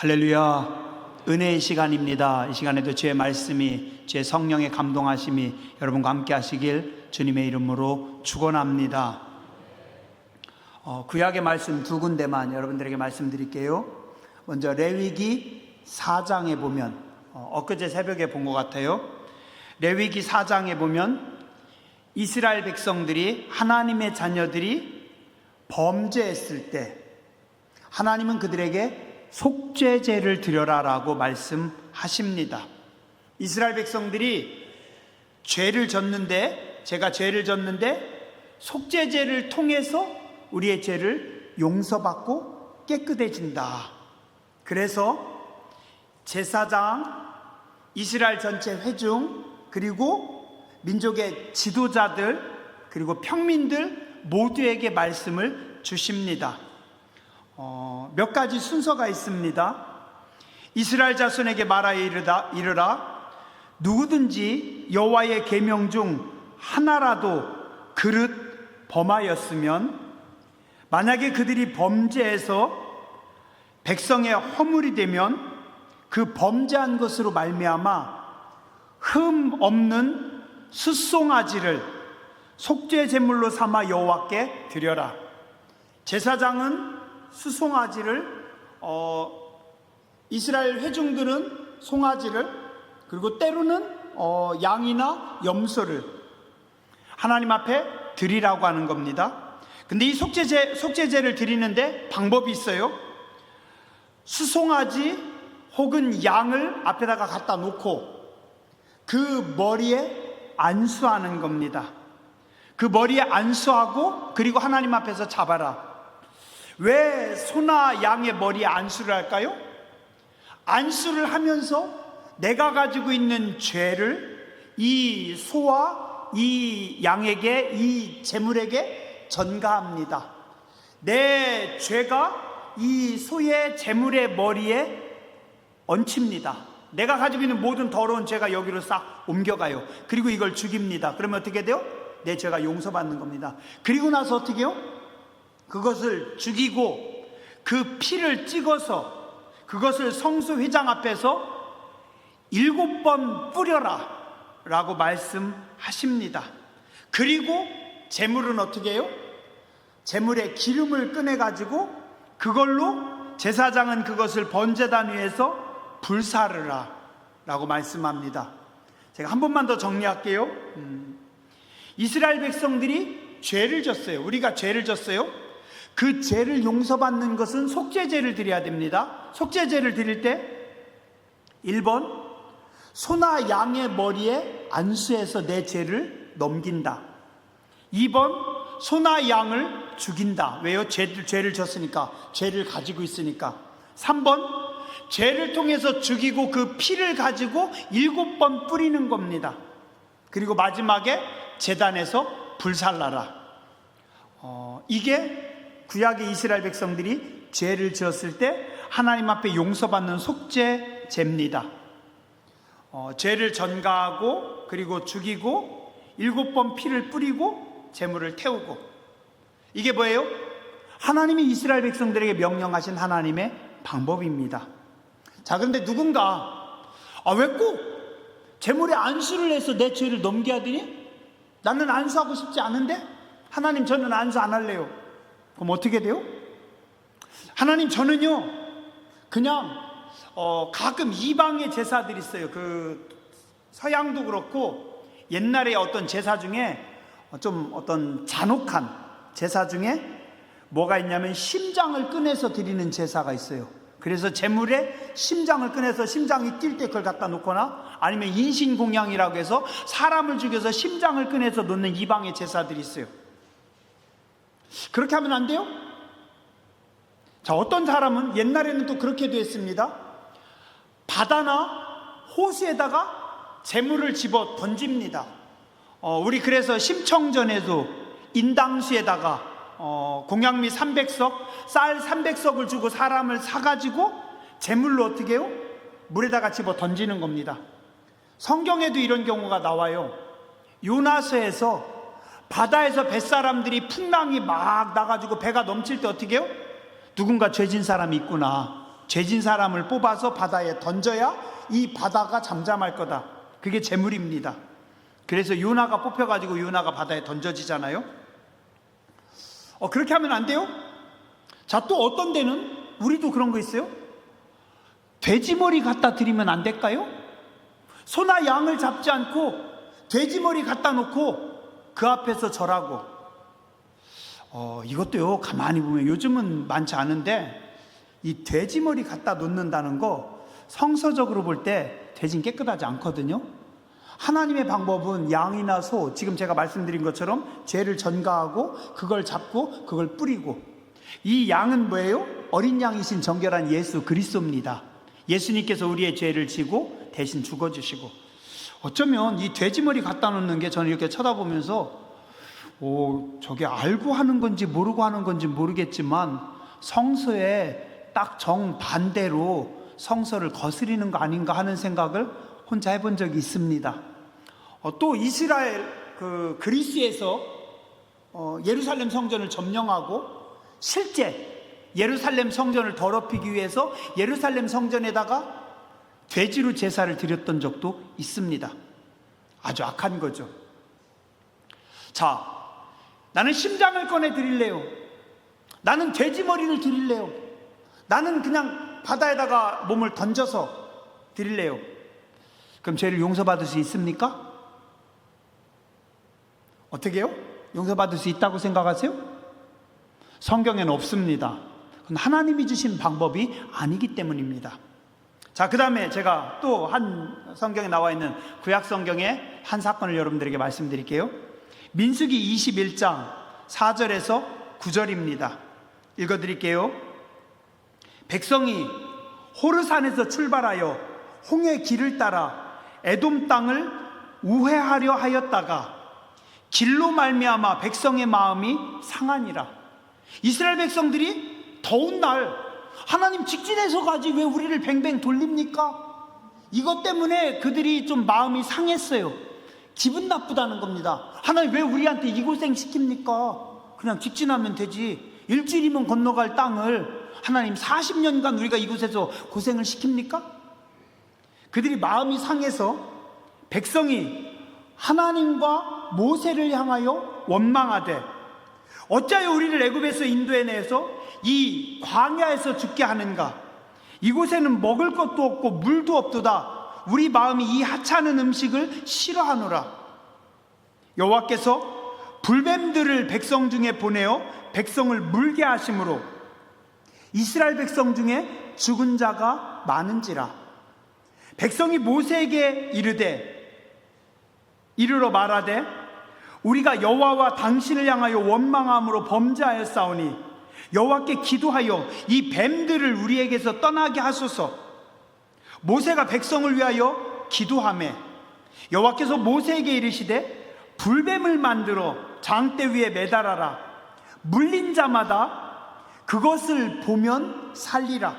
할렐루야. 은혜의 시간입니다. 이 시간에도 주의 말씀이, 주의 성령의 감동하심이 여러분과 함께 하시길 주님의 이름으로 축원합니다. 구약의 말씀 두 군데만 여러분들에게 말씀드릴게요. 먼저 레위기 4장에 보면, 엊그제 새벽에 본 것 같아요. 레위기 4장에 보면 이스라엘 백성들이, 하나님의 자녀들이 범죄했을 때 하나님은 그들에게 속죄제를 드려라 라고 말씀하십니다. 이스라엘 백성들이 죄를 졌는데, 제가 죄를 졌는데 속죄제를 통해서 우리의 죄를 용서받고 깨끗해진다. 그래서 제사장, 이스라엘 전체 회중, 그리고 민족의 지도자들, 그리고 평민들 모두에게 말씀을 주십니다. 몇 가지 순서가 있습니다. 이스라엘 자손에게 말하여 이르라. 누구든지 여호와의 계명 중 하나라도 그릇 범하였으면, 만약에 그들이 범죄해서 백성의 허물이 되면 그 범죄한 것으로 말미암아 흠 없는 숫송아지를 속죄 제물로 삼아 여호와께 드려라. 제사장은 수송아지를, 이스라엘 회중들은 송아지를, 그리고 때로는 양이나 염소를 하나님 앞에 드리라고 하는 겁니다. 근데 이 속죄제를 드리는데 방법이 있어요. 수송아지 혹은 양을 앞에다가 갖다 놓고 그 머리에 안수하는 겁니다. 그 머리에 안수하고, 그리고 하나님 앞에서 잡아라. 왜 소나 양의 머리에 안수를 할까요? 안수를 하면서 내가 가지고 있는 죄를 이 소와 이 양에게, 이 제물에게 전가합니다. 내 죄가 이 소의 제물의 머리에 얹힙니다. 내가 가지고 있는 모든 더러운 죄가 여기로 싹 옮겨가요. 그리고 이걸 죽입니다. 그러면 어떻게 돼요? 내 죄가 용서받는 겁니다. 그리고 나서 어떻게 해요? 그것을 죽이고 그 피를 찍어서 그것을 성수회장 앞에서 7번 뿌려라 라고 말씀하십니다. 그리고 제물은 어떻게 해요? 제물에 기름을 꺼내 가지고 그걸로 제사장은 그것을 번제단 위에서 불사르라 라고 말씀합니다. 제가 한 번만 더 정리할게요. 이스라엘 백성들이 죄를 졌어요. 우리가 죄를 졌어요. 그 죄를 용서받는 것은 속죄제를 드려야 됩니다. 속죄제를 드릴 때 1번, 소나 양의 머리에 안수해서 내 죄를 넘긴다. 2번, 소나 양을 죽인다. 왜요? 죄를 졌으니까, 죄를 가지고 있으니까. 3번, 죄를 통해서 죽이고 그 피를 가지고 7번 뿌리는 겁니다. 그리고 마지막에 제단에서 불살라라. 이게 구약의 이스라엘 백성들이 죄를 지었을 때 하나님 앞에 용서받는 속죄제입니다. 죄를 전가하고, 그리고 죽이고 7번 피를 뿌리고 제물을 태우고. 이게 뭐예요? 하나님이 이스라엘 백성들에게 명령하신 하나님의 방법입니다. 자, 그런데 누군가 왜 꼭 제물에 안수를 해서 내 죄를 넘겨야 되니? 나는 안수하고 싶지 않은데? 하나님, 저는 안수 안 할래요. 그럼 어떻게 돼요? 하나님, 저는요 그냥 가끔 이방의 제사들이 있어요. 그 서양도 그렇고 옛날에 어떤 제사 중에 좀 어떤 잔혹한 제사 중에 뭐가 있냐면 심장을 꺼내서 드리는 제사가 있어요. 그래서 제물에 심장을 꺼내서 심장이 뛸 때 그걸 갖다 놓거나, 아니면 인신공양이라고 해서 사람을 죽여서 심장을 꺼내서 놓는 이방의 제사들이 있어요. 그렇게 하면 안 돼요? 자, 어떤 사람은 옛날에는 또 그렇게도 했습니다. 바다나 호수에다가 제물을 집어 던집니다. 우리 그래서 심청전에도 인당수에다가 공양미 300석, 쌀 300석을 주고 사람을 사가지고 제물로 어떻게 해요? 물에다가 집어 던지는 겁니다. 성경에도 이런 경우가 나와요. 요나서에서 바다에서 뱃사람들이 풍랑이 막 나가지고 배가 넘칠 때 어떻게 해요? 누군가 죄진 사람이 있구나. 죄진 사람을 뽑아서 바다에 던져야 이 바다가 잠잠할 거다. 그게 제물입니다. 그래서 요나가 뽑혀가지고 요나가 바다에 던져지잖아요. 그렇게 하면 안 돼요? 자, 또 어떤 데는 우리도 그런 거 있어요. 돼지머리 갖다 드리면 안 될까요? 소나 양을 잡지 않고 돼지머리 갖다 놓고 그 앞에서 절하고. 이것도요, 가만히 보면 요즘은 많지 않은데 이 돼지머리 갖다 놓는다는 거 성서적으로 볼 때 돼지는 깨끗하지 않거든요. 하나님의 방법은 양이나 소, 지금 제가 말씀드린 것처럼 죄를 전가하고 그걸 잡고 그걸 뿌리고, 이 양은 뭐예요? 어린 양이신 정결한 예수 그리스도입니다. 예수님께서 우리의 죄를 지고 대신 죽어주시고. 어쩌면 이 돼지머리 갖다 놓는 게 저는 이렇게 쳐다보면서 저게 알고 하는 건지 모르고 하는 건지 모르겠지만 성서에 딱 정반대로 성서를 거스리는 거 아닌가 하는 생각을 혼자 해본 적이 있습니다. 또 이스라엘 그리스에서 예루살렘 성전을 점령하고 실제 예루살렘 성전을 더럽히기 위해서 예루살렘 성전에다가 돼지로 제사를 드렸던 적도 있습니다. 아주 악한 거죠. 자, 나는 심장을 꺼내 드릴래요? 나는 돼지 머리를 드릴래요? 나는 그냥 바다에다가 몸을 던져서 드릴래요? 그럼 죄를 용서받을 수 있습니까? 어떻게 해요? 용서받을 수 있다고 생각하세요? 성경에는 없습니다. 그건 하나님이 주신 방법이 아니기 때문입니다. 자, 그 다음에 제가 또 한 성경에 나와 있는 구약 성경의 한 사건을 여러분들에게 말씀드릴게요. 민수기 21장 4절에서 9절입니다. 읽어드릴게요. 백성이 호르산에서 출발하여 홍해 길을 따라 에돔 땅을 우회하려 하였다가 길로 말미암아 백성의 마음이 상하니라. 이스라엘 백성들이 더운 날 하나님 직진해서 가지 왜 우리를 뱅뱅 돌립니까? 이것 때문에 그들이 좀 마음이 상했어요. 기분 나쁘다는 겁니다. 하나님 왜 우리한테 이 고생 시킵니까? 그냥 직진하면 되지. 일주일이면 건너갈 땅을 하나님 40년간 우리가 이곳에서 고생을 시킵니까? 그들이 마음이 상해서 백성이 하나님과 모세를 향하여 원망하되 어찌하여 우리를 애굽에서 인도해내서 이 광야에서 죽게 하는가? 이곳에는 먹을 것도 없고 물도 없도다. 우리 마음이 이 하찮은 음식을 싫어하노라. 여호와께서 불뱀들을 백성 중에 보내어 백성을 물게 하심으로 이스라엘 백성 중에 죽은 자가 많은지라. 백성이 모세에게 이르러 말하되 우리가 여호와와 당신을 향하여 원망함으로 범죄하였사오니 여호와께 기도하여 이 뱀들을 우리에게서 떠나게 하소서. 모세가 백성을 위하여 기도하매 여호와께서 모세에게 이르시되 불뱀을 만들어 장대 위에 매달아라. 물린 자마다 그것을 보면 살리라.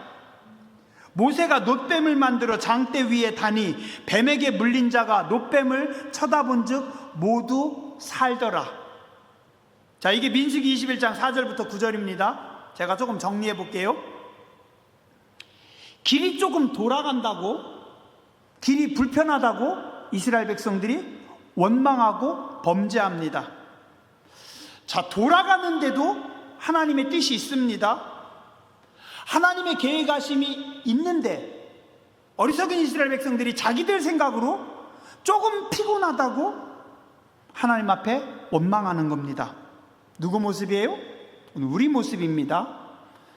모세가 놋뱀을 만들어 장대 위에 다니 뱀에게 물린 자가 놋뱀을 쳐다본 즉 모두 살더라. 자, 이게 민수기 21장 4절부터 9절입니다. 제가 조금 정리해 볼게요. 길이 조금 돌아간다고, 길이 불편하다고 이스라엘 백성들이 원망하고 범죄합니다. 자, 돌아가는데도 하나님의 뜻이 있습니다. 하나님의 계획하심이 있는데 어리석은 이스라엘 백성들이 자기들 생각으로 조금 피곤하다고 하나님 앞에 원망하는 겁니다. 누구 모습이에요? 우리 모습입니다.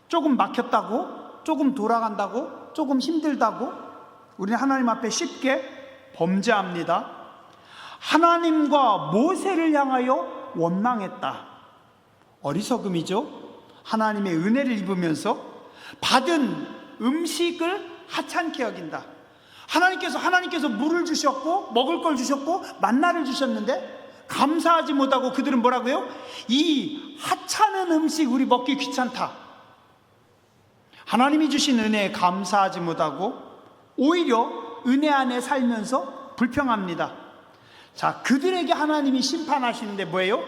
조금 막혔다고, 조금 돌아간다고, 조금 힘들다고 우리는 하나님 앞에 쉽게 범죄합니다. 하나님과 모세를 향하여 원망했다. 어리석음이죠. 하나님의 은혜를 입으면서 받은 음식을 하찮게 여긴다. 하나님께서 물을 주셨고 먹을 걸 주셨고 만나를 주셨는데 감사하지 못하고 그들은 뭐라고요? 이 하찮은 음식 우리 먹기 귀찮다. 하나님이 주신 은혜에 감사하지 못하고 오히려 은혜 안에 살면서 불평합니다. 자, 그들에게 하나님이 심판하시는데 뭐예요?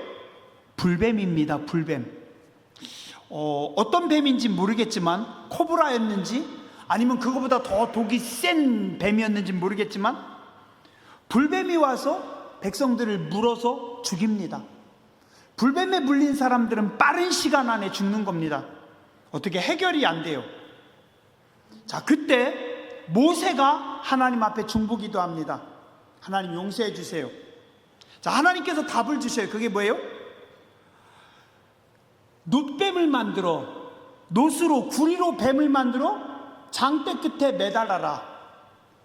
불뱀입니다. 불뱀. 어떤 뱀인지 모르겠지만 코브라였는지 아니면 그거보다 더 독이 센 뱀이었는지 모르겠지만 불뱀이 와서 백성들을 물어서 죽입니다. 불뱀에 물린 사람들은 빠른 시간 안에 죽는 겁니다. 어떻게 해결이 안 돼요. 자, 그때 모세가 하나님 앞에 중보기도 합니다. 하나님 용서해 주세요. 자, 하나님께서 답을 주셔요. 그게 뭐예요? 놋뱀을 만들어, 놋으로 구리로 뱀을 만들어 장대 끝에 매달아라.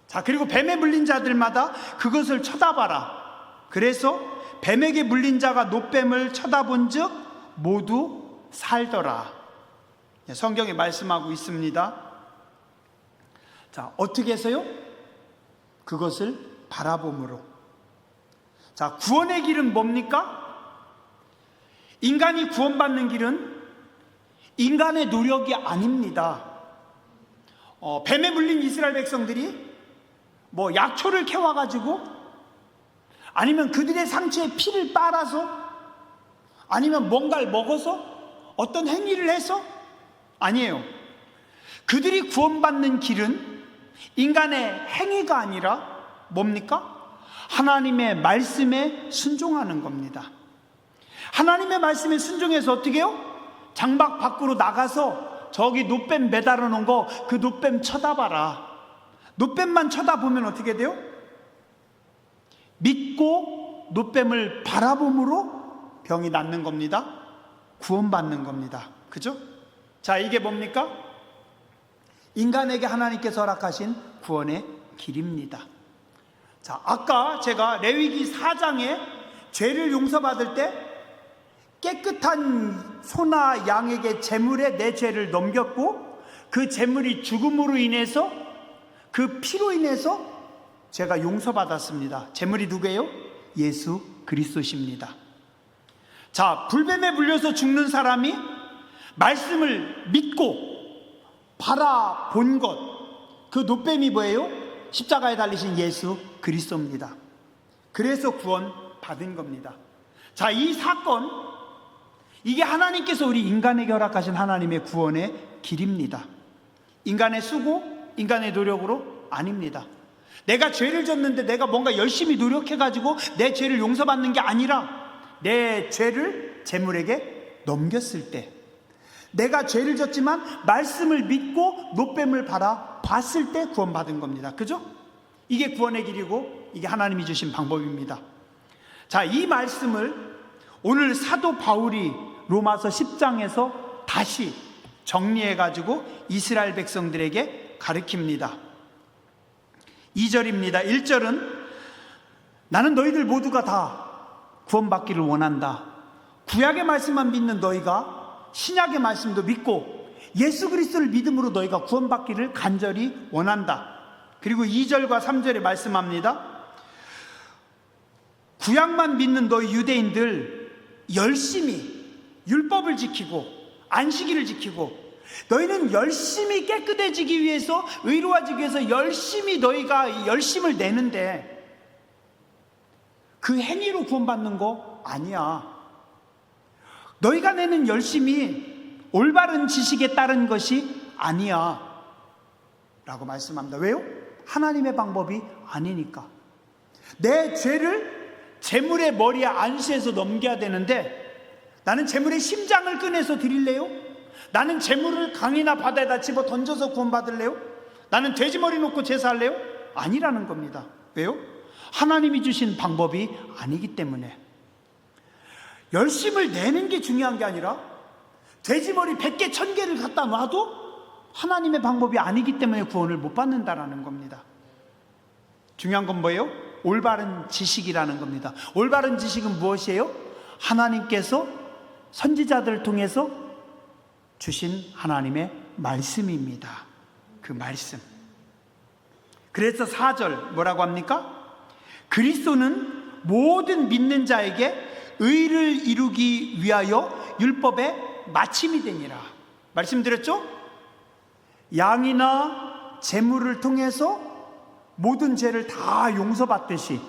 자, 그리고 뱀에 물린 자들마다 그것을 쳐다봐라. 그래서 뱀에게 물린 자가 놋뱀을 쳐다본 즉 모두 살더라. 성경에 말씀하고 있습니다. 자, 어떻게 해서요? 그것을 바라봄으로. 자, 구원의 길은 뭡니까? 인간이 구원받는 길은 인간의 노력이 아닙니다. 뱀에 물린 이스라엘 백성들이 뭐 약초를 캐와가지고, 아니면 그들의 상처에 피를 빨아서, 아니면 뭔가를 먹어서, 어떤 행위를 해서, 아니에요. 그들이 구원받는 길은 인간의 행위가 아니라 뭡니까? 하나님의 말씀에 순종하는 겁니다. 하나님의 말씀에 순종해서 어떻게 해요? 장막 밖으로 나가서 저기 놋뱀 매달아 놓은 거, 그 놋뱀 쳐다봐라. 놋뱀만 쳐다보면 어떻게 돼요? 믿고 놋뱀을 바라봄으로 병이 낫는 겁니다. 구원받는 겁니다. 그죠? 자, 이게 뭡니까? 인간에게 하나님께서 허락하신 구원의 길입니다. 자, 아까 제가 레위기 4장에 죄를 용서받을 때 깨끗한 소나 양에게 제물에 내 죄를 넘겼고, 그 제물이 죽음으로 인해서, 그 피로 인해서 제가 용서받았습니다. 제물이 누구예요? 예수 그리스도십니다. 자, 불뱀에 물려서 죽는 사람이 말씀을 믿고 바라본 것, 그 놋뱀이 뭐예요? 십자가에 달리신 예수 그리스도입니다. 그래서 구원 받은 겁니다. 자, 이 사건, 이게 하나님께서 우리 인간에게 허락하신 하나님의 구원의 길입니다. 인간의 수고, 인간의 노력으로 아닙니다. 내가 죄를 졌는데 내가 뭔가 열심히 노력해가지고 내 죄를 용서받는 게 아니라, 내 죄를 제물에게 넘겼을 때, 내가 죄를 졌지만 말씀을 믿고 놋뱀을 봤을 때 구원받은 겁니다. 그죠? 이게 구원의 길이고 이게 하나님이 주신 방법입니다. 자, 이 말씀을 오늘 사도 바울이 로마서 10장에서 다시 정리해가지고 이스라엘 백성들에게 가르칩니다. 2절입니다. 1절은 나는 너희들 모두가 다 구원받기를 원한다. 구약의 말씀만 믿는 너희가 신약의 말씀도 믿고 예수 그리스도를 믿음으로 너희가 구원받기를 간절히 원한다. 그리고 2절과 3절에 말씀합니다. 구약만 믿는 너희 유대인들 열심히 율법을 지키고 안식일을 지키고, 너희는 열심히 깨끗해지기 위해서, 의로워지기 위해서 열심히 너희가 열심을 내는데 그 행위로 구원받는 거 아니야. 너희가 내는 열심이 올바른 지식에 따른 것이 아니야 라고 말씀합니다. 왜요? 하나님의 방법이 아니니까. 내 죄를 제물의 머리에 안수해서 넘겨야 되는데, 나는 제물의 심장을 꺼내서 드릴래요? 나는 제물을 강이나 바다에다 집어 던져서 구원받을래요? 나는 돼지머리 놓고 제사할래요? 아니라는 겁니다. 왜요? 하나님이 주신 방법이 아니기 때문에. 열심을 내는 게 중요한 게 아니라 돼지머리 100개 1000개를 갖다 놔도 하나님의 방법이 아니기 때문에 구원을 못 받는다라는 겁니다. 중요한 건 뭐예요? 올바른 지식이라는 겁니다. 올바른 지식은 무엇이에요? 하나님께서 선지자들을 통해서 주신 하나님의 말씀입니다. 그 말씀. 그래서 4절 뭐라고 합니까? 그리스도는 모든 믿는 자에게 의를 이루기 위하여 율법의 마침이 되니라. 말씀드렸죠? 양이나 제물을 통해서 모든 죄를 다 용서받듯이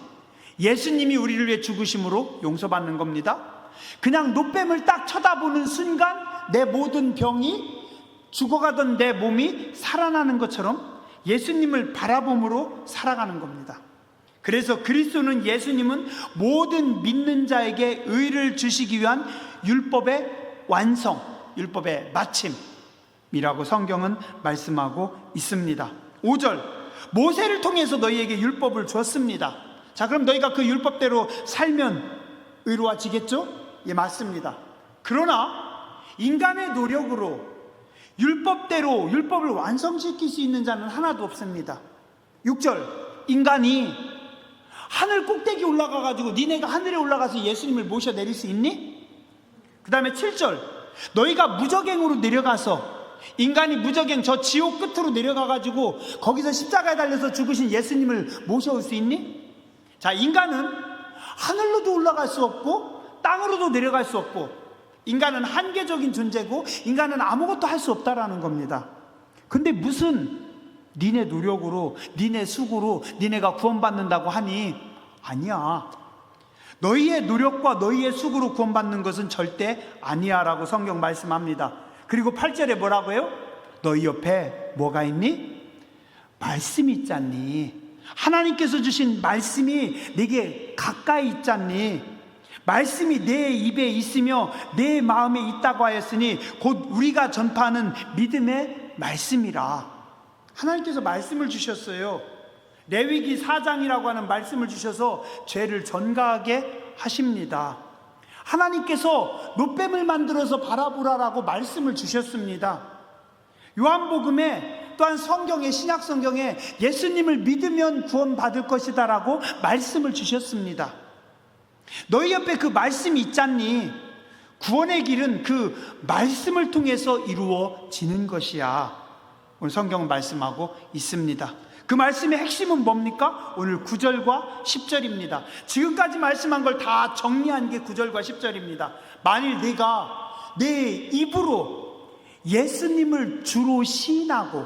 예수님이 우리를 위해 죽으심으로 용서받는 겁니다. 그냥 놋뱀을 딱 쳐다보는 순간 내 모든 병이 죽어가던 내 몸이 살아나는 것처럼 예수님을 바라봄으로 살아가는 겁니다. 그래서 그리스도는, 예수님은 모든 믿는 자에게 의를 주시기 위한 율법의 완성, 율법의 마침이라고 성경은 말씀하고 있습니다. 5절, 모세를 통해서 너희에게 율법을 줬습니다. 자, 그럼 너희가 그 율법대로 살면 의로워지겠죠? 예, 맞습니다. 그러나 인간의 노력으로 율법대로 율법을 완성시킬 수 있는 자는 하나도 없습니다. 6절, 인간이 하늘 꼭대기 올라가 가지고 니네가 하늘에 올라가서 예수님을 모셔 내릴 수 있니? 그 다음에 7절, 너희가 무저갱으로 내려가서, 인간이 무저갱 저 지옥 끝으로 내려가 가지고 거기서 십자가에 달려서 죽으신 예수님을 모셔올 수 있니? 자, 인간은 하늘로도 올라갈 수 없고 땅으로도 내려갈 수 없고, 인간은 한계적인 존재고 인간은 아무것도 할 수 없다라는 겁니다. 근데 무슨 니네 노력으로, 니네 수고로 니네가 구원받는다고 하니? 아니야. 너희의 노력과 너희의 수고로 구원받는 것은 절대 아니야 라고 성경 말씀합니다. 그리고 8절에 뭐라고 해요? 너희 옆에 뭐가 있니? 말씀이 있잖니. 하나님께서 주신 말씀이 내게 가까이 있잖니. 말씀이 내 입에 있으며 내 마음에 있다고 하였으니 곧 우리가 전파하는 믿음의 말씀이라. 하나님께서 말씀을 주셨어요. 레위기 4장이라고 하는 말씀을 주셔서 죄를 전가하게 하십니다. 하나님께서 놋뱀을 만들어서 바라보라라고 말씀을 주셨습니다. 요한복음에, 또한 성경에, 신약 성경에 예수님을 믿으면 구원받을 것이다 라고 말씀을 주셨습니다. 너희 옆에 그 말씀이 있잖니. 구원의 길은 그 말씀을 통해서 이루어지는 것이야. 오늘 성경은 말씀하고 있습니다. 그 말씀의 핵심은 뭡니까? 오늘 9절과 10절입니다. 지금까지 말씀한 걸 다 정리한 게 9절과 10절입니다. 만일 내가 내 입으로 예수님을 주로 시인하고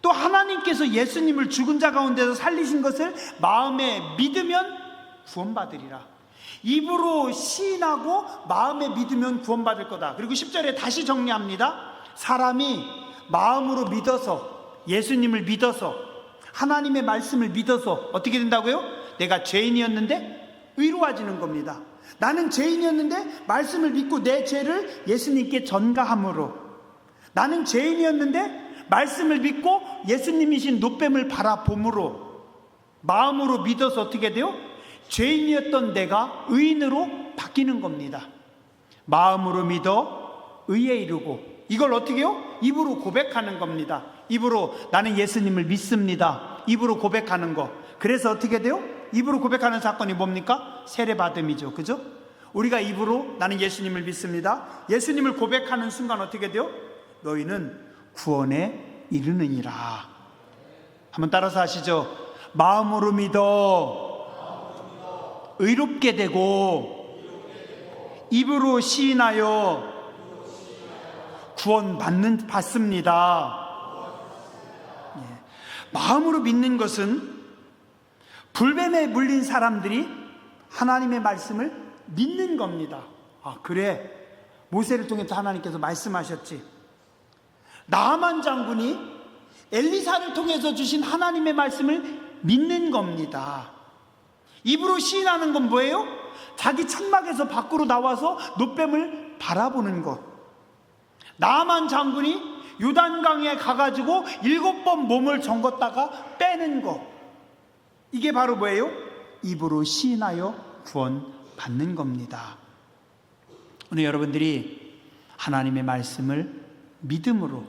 또 하나님께서 예수님을 죽은 자 가운데서 살리신 것을 마음에 믿으면 구원받으리라. 입으로 시인하고 마음에 믿으면 구원받을 거다. 그리고 10절에 다시 정리합니다. 사람이 마음으로 믿어서, 예수님을 믿어서, 하나님의 말씀을 믿어서 어떻게 된다고요? 내가 죄인이었는데 의로워지는 겁니다. 나는 죄인이었는데 말씀을 믿고 내 죄를 예수님께 전가함으로, 나는 죄인이었는데 말씀을 믿고 예수님이신 놋뱀을 바라봄으로, 마음으로 믿어서 어떻게 돼요? 죄인이었던 내가 의인으로 바뀌는 겁니다. 마음으로 믿어 의에 이르고, 이걸 어떻게 해요? 입으로 고백하는 겁니다. 입으로 나는 예수님을 믿습니다. 입으로 고백하는 거. 그래서 어떻게 돼요? 입으로 고백하는 사건이 뭡니까? 세례받음이죠. 그죠? 우리가 입으로 나는 예수님을 믿습니다. 예수님을 고백하는 순간 어떻게 돼요? 너희는 구원에 이르느니라. 한번 따라서 하시죠. 마음으로 믿어 의롭게 되고 입으로 시인하여 구원 받습니다. 예. 마음으로 믿는 것은 불뱀에 물린 사람들이 하나님의 말씀을 믿는 겁니다. 아, 그래, 모세를 통해서 하나님께서 말씀하셨지. 나아만 장군이 엘리사를 통해서 주신 하나님의 말씀을 믿는 겁니다. 입으로 시인하는 건 뭐예요? 자기 천막에서 밖으로 나와서 놋뱀을 바라보는 것. 나아만 장군이 요단강에 가가지고 7번 몸을 정궜다가 빼는 것. 이게 바로 뭐예요? 입으로 시인하여 구원받는 겁니다. 오늘 여러분들이 하나님의 말씀을 믿음으로,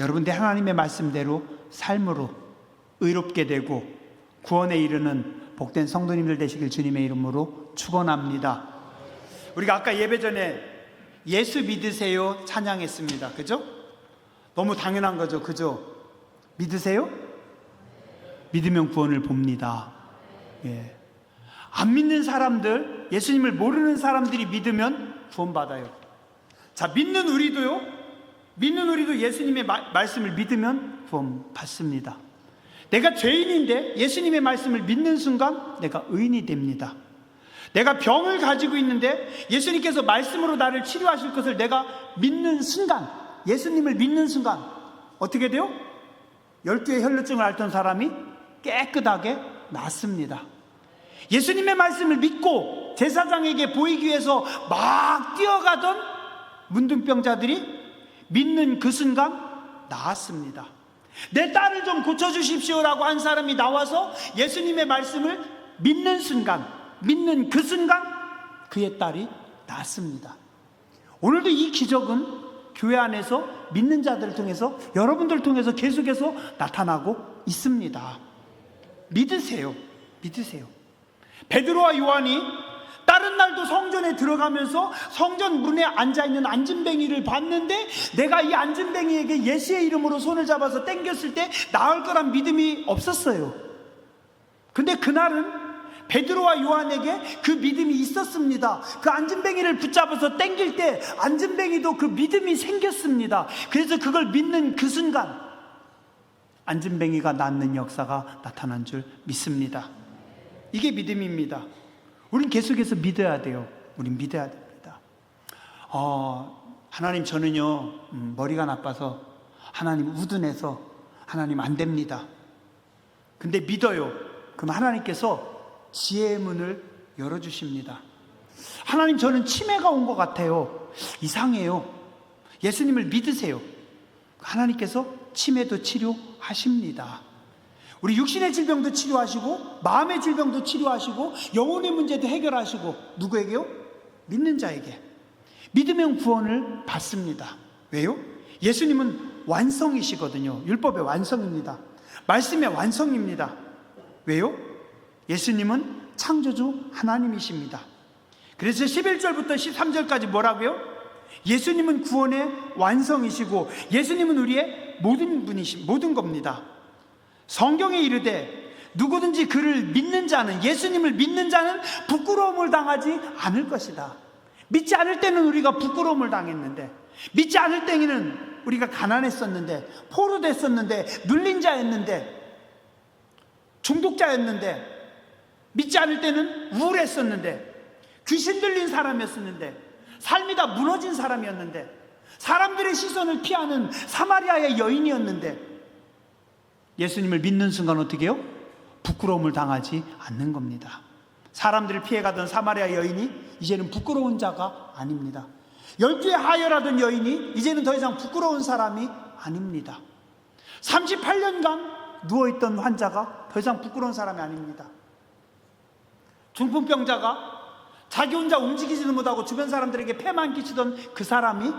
여러분들이 하나님의 말씀대로 삶으로 의롭게 되고 구원에 이르는 복된 성도님들 되시길 주님의 이름으로 축원합니다. 우리가 아까 예배 전에 예수 믿으세요 찬양했습니다. 그죠? 너무 당연한 거죠. 그죠? 믿으세요? 믿으면 구원을 봅니다. 예. 안 믿는 사람들, 예수님을 모르는 사람들이 믿으면 구원받아요. 자, 믿는 우리도 예수님의 말씀을 믿으면 구원받습니다. 내가 죄인인데 예수님의 말씀을 믿는 순간 내가 의인이 됩니다. 내가 병을 가지고 있는데 예수님께서 말씀으로 나를 치료하실 것을 내가 믿는 순간 예수님을 믿는 순간 어떻게 돼요? 12의 혈루증을 앓던 사람이 깨끗하게 낫습니다. 예수님의 말씀을 믿고 제사장에게 보이기 위해서 막 뛰어가던 문둥병자들이 믿는 그 순간 나았습니다. 내 딸을 좀 고쳐주십시오라고 한 사람이 나와서 예수님의 말씀을 믿는 순간, 믿는 그 순간 그의 딸이 나았습니다. 오늘도 이 기적은 교회 안에서 믿는 자들을 통해서, 여러분들을 통해서 계속해서 나타나고 있습니다. 믿으세요. 믿으세요. 베드로와 요한이 다른 날도 성전에 들어가면서 성전 문에 앉아있는 안진뱅이를 봤는데 내가 이 안진뱅이에게 예수의 이름으로 손을 잡아서 땡겼을 때 나을 거란 믿음이 없었어요. 근데 그날은 베드로와 요한에게 그 믿음이 있었습니다. 그 안진뱅이를 붙잡아서 땡길 때 안진뱅이도 그 믿음이 생겼습니다. 그래서 그걸 믿는 그 순간 안진뱅이가 낫는 역사가 나타난 줄 믿습니다. 이게 믿음입니다. 우린 계속해서 믿어야 돼요. 우린 믿어야 됩니다. 하나님, 저는요 머리가 나빠서, 하나님 우둔해서, 하나님 안 됩니다. 근데 믿어요. 그럼 하나님께서 지혜의 문을 열어주십니다. 하나님, 저는 치매가 온 것 같아요. 이상해요. 예수님을 믿으세요. 하나님께서 치매도 치료하십니다. 우리 육신의 질병도 치료하시고 마음의 질병도 치료하시고 영혼의 문제도 해결하시고, 누구에게요? 믿는 자에게. 믿으면 구원을 받습니다. 왜요? 예수님은 완성이시거든요. 율법의 완성입니다. 말씀의 완성입니다. 왜요? 예수님은 창조주 하나님이십니다. 그래서 11절부터 13절까지 뭐라고요? 예수님은 구원의 완성이시고 예수님은 우리의 모든 겁니다. 성경에 이르되 누구든지 그를 믿는 자는, 예수님을 믿는 자는 부끄러움을 당하지 않을 것이다. 믿지 않을 때는 우리가 부끄러움을 당했는데, 믿지 않을 때에는 우리가 가난했었는데, 포로됐었는데, 눌린 자였는데, 중독자였는데, 믿지 않을 때는 우울했었는데, 귀신 들린 사람이었었는데, 삶이 다 무너진 사람이었는데, 사람들의 시선을 피하는 사마리아의 여인이었는데, 예수님을 믿는 순간 어떻게 해요? 부끄러움을 당하지 않는 겁니다. 사람들을 피해가던 사마리아 여인이 이제는 부끄러운 자가 아닙니다. 12에 하혈하던 여인이 이제는 더 이상 부끄러운 사람이 아닙니다. 38년간 누워있던 환자가 더 이상 부끄러운 사람이 아닙니다. 중풍병자가 자기 혼자 움직이지는 못하고 주변 사람들에게 폐만 끼치던 그 사람이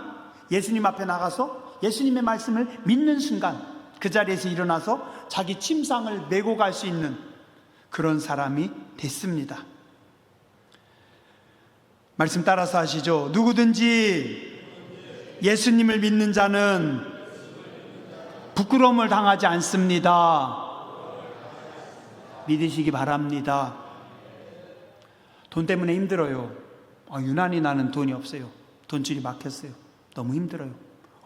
예수님 앞에 나가서 예수님의 말씀을 믿는 순간 그 자리에서 일어나서 자기 침상을 메고 갈 수 있는 그런 사람이 됐습니다. 말씀 따라서 하시죠. 누구든지 예수님을 믿는 자는 부끄러움을 당하지 않습니다. 믿으시기 바랍니다. 돈 때문에 힘들어요. 유난히 나는 돈이 없어요. 돈줄이 막혔어요. 너무 힘들어요.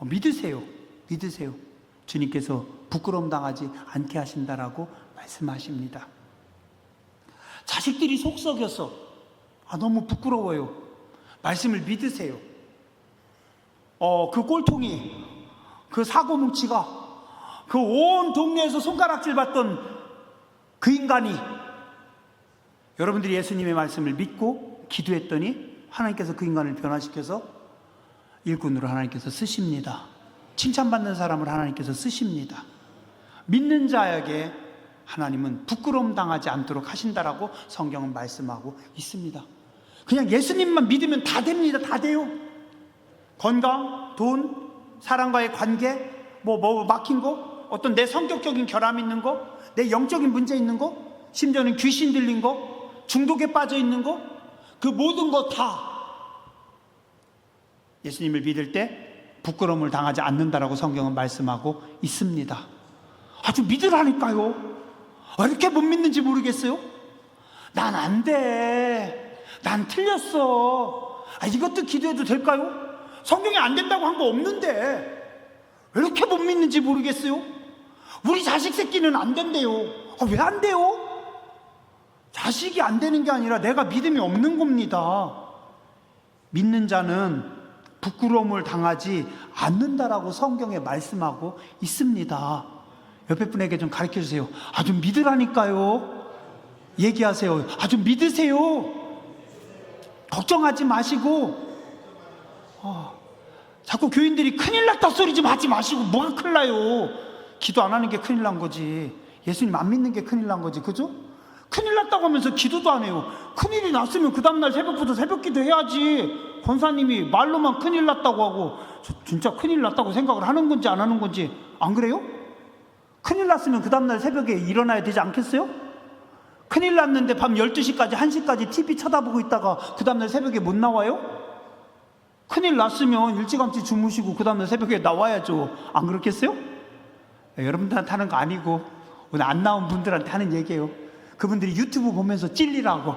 믿으세요. 믿으세요. 주님께서 부끄러움 당하지 않게 하신다라고 말씀하십니다. 자식들이 속 썩였어. 너무 부끄러워요. 말씀을 믿으세요. 그 꼴통이, 그 사고뭉치가, 그 온 동네에서 손가락질 받던 그 인간이, 여러분들이 예수님의 말씀을 믿고 기도했더니 하나님께서 그 인간을 변화시켜서 일꾼으로 하나님께서 쓰십니다. 칭찬받는 사람을 하나님께서 쓰십니다. 믿는 자에게 하나님은 부끄러움 당하지 않도록 하신다라고 성경은 말씀하고 있습니다. 그냥 예수님만 믿으면 다 됩니다. 다 돼요. 건강, 돈, 사람과의 관계, 뭐 막힌 거, 어떤 내 성격적인 결함 있는 거, 내 영적인 문제 있는 거, 심지어는 귀신 들린 거, 중독에 빠져 있는 거, 그 모든 거 다 예수님을 믿을 때 부끄러움을 당하지 않는다라고 성경은 말씀하고 있습니다. 아주 믿으라니까요. 왜 이렇게 못 믿는지 모르겠어요? 난 안 돼. 난 틀렸어. 이것도 기도해도 될까요? 성경에 안 된다고 한 거 없는데 왜 이렇게 못 믿는지 모르겠어요? 우리 자식 새끼는 안 된대요. 왜 안 돼요? 자식이 안 되는 게 아니라 내가 믿음이 없는 겁니다. 믿는 자는 부끄러움을 당하지 않는다라고 성경에 말씀하고 있습니다. 옆에 분에게 좀 가르쳐 주세요. 좀 믿으라니까요. 얘기하세요. 좀 믿으세요. 걱정하지 마시고. 자꾸 교인들이 큰일 났다 소리 좀 하지 마시고. 뭐가 큰일 나요? 기도 안 하는 게 큰일 난 거지. 예수님 안 믿는 게 큰일 난 거지. 그죠? 큰일 났다고 하면서 기도도 안 해요. 큰일이 났으면 그 다음날 새벽부터 새벽기도 해야지. 권사님이 말로만 큰일 났다고 하고 진짜 큰일 났다고 생각을 하는 건지 안 하는 건지 안 그래요? 큰일 났으면 그 다음날 새벽에 일어나야 되지 않겠어요? 큰일 났는데 밤 12시까지 1시까지 TV 쳐다보고 있다가 그 다음날 새벽에 못 나와요? 큰일 났으면 일찌감치 주무시고 그 다음날 새벽에 나와야죠. 안 그렇겠어요? 여러분들한테 하는 거 아니고 오늘 안 나온 분들한테 하는 얘기예요. 그분들이 유튜브 보면서 찔리라고.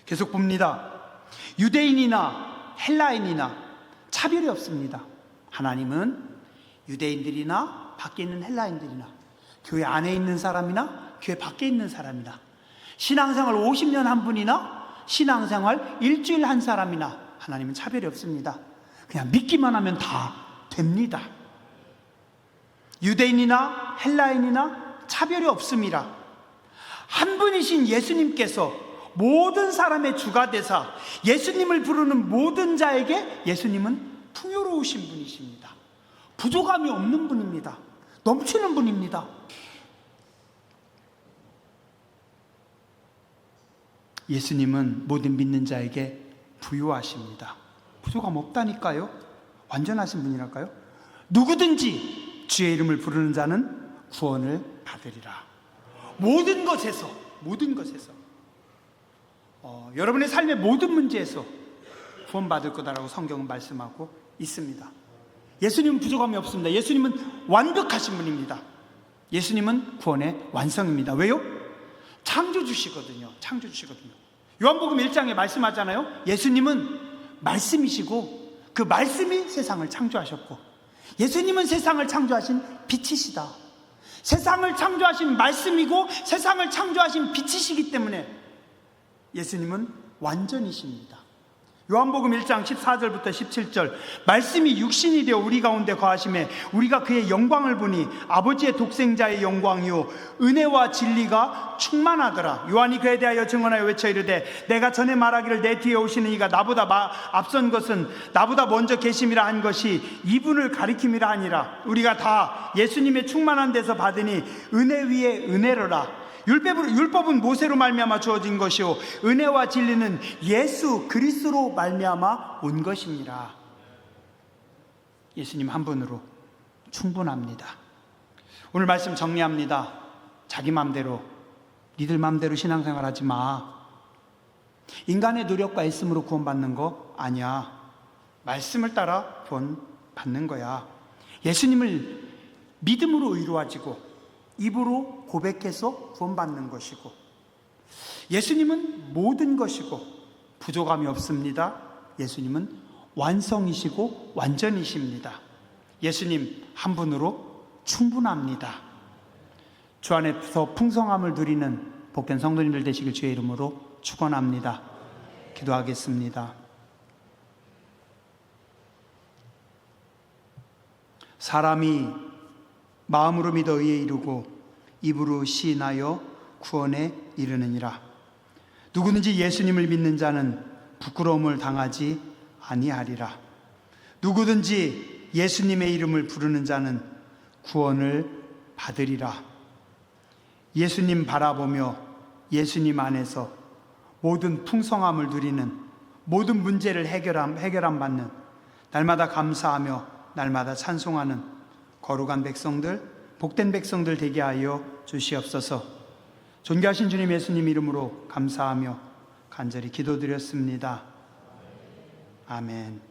계속 봅니다. 유대인이나 헬라인이나 차별이 없습니다. 하나님은 유대인들이나 밖에 있는 헬라인들이나 교회 안에 있는 사람이나 교회 밖에 있는 사람이나 신앙생활 50년 한 분이나 신앙생활 일주일 한 사람이나 하나님은 차별이 없습니다. 그냥 믿기만 하면 다 됩니다. 유대인이나 헬라인이나 차별이 없습니다. 한 분이신 예수님께서 모든 사람의 주가 되사 예수님을 부르는 모든 자에게 예수님은 풍요로우신 분이십니다. 부족함이 없는 분입니다. 넘치는 분입니다. 예수님은 모든 믿는 자에게 부유하십니다. 부족함 없다니까요. 완전하신 분이랄까요? 누구든지 주의 이름을 부르는 자는 구원을 받으리라. 모든 것에서 여러분의 삶의 모든 문제에서 구원받을 거다라고 성경은 말씀하고 있습니다. 예수님은 부족함이 없습니다. 예수님은 완벽하신 분입니다. 예수님은 구원의 완성입니다. 왜요? 창조주시거든요. 요한복음 1장에 말씀하잖아요. 예수님은 말씀이시고 그 말씀이 세상을 창조하셨고 예수님은 세상을 창조하신 빛이시다. 세상을 창조하신 말씀이고 세상을 창조하신 빛이시기 때문에 예수님은 완전이십니다. 요한복음 1장 14절부터 17절 말씀이 육신이 되어 우리 가운데 거하심에 우리가 그의 영광을 보니 아버지의 독생자의 영광이요 은혜와 진리가 충만하더라. 요한이 그에 대하여 증언하여 외쳐 이르되 내가 전에 말하기를 내 뒤에 오시는 이가 나보다 앞선 것은 나보다 먼저 계심이라 한 것이 이분을 가리킴이라 하니라. 우리가 다 예수님의 충만한 데서 받으니 은혜 위에 은혜로라. 율법은 모세로 말미암아 주어진 것이요 은혜와 진리는 예수 그리스도로 말미암아 온 것입니다. 예수님 한 분으로 충분합니다. 오늘 말씀 정리합니다. 자기 맘대로 니들 맘대로 신앙생활 하지 마. 인간의 노력과 애씀으로 구원받는 거 아니야. 말씀을 따라 구원받는 거야. 예수님을 믿음으로 의로워지고 입으로 고백해서 구원받는 것이고 예수님은 모든 것이고 부족함이 없습니다. 예수님은 완성이시고 완전이십니다. 예수님 한 분으로 충분합니다. 주 안에서 풍성함을 누리는 복된 성도님들 되시길 주의 이름으로 축원합니다. 기도하겠습니다. 사람이 마음으로 믿어 의에 이르고 입으로 시인하여 구원에 이르느니라. 누구든지 예수님을 믿는 자는 부끄러움을 당하지 아니하리라. 누구든지 예수님의 이름을 부르는 자는 구원을 받으리라. 예수님 바라보며 예수님 안에서 모든 풍성함을 누리는 모든 문제를 해결함 받는 날마다 감사하며 날마다 찬송하는 거룩한 백성들, 복된 백성들 되게 하여 주시옵소서. 존귀하신 주님 예수님 이름으로 감사하며 간절히 기도드렸습니다. 아멘.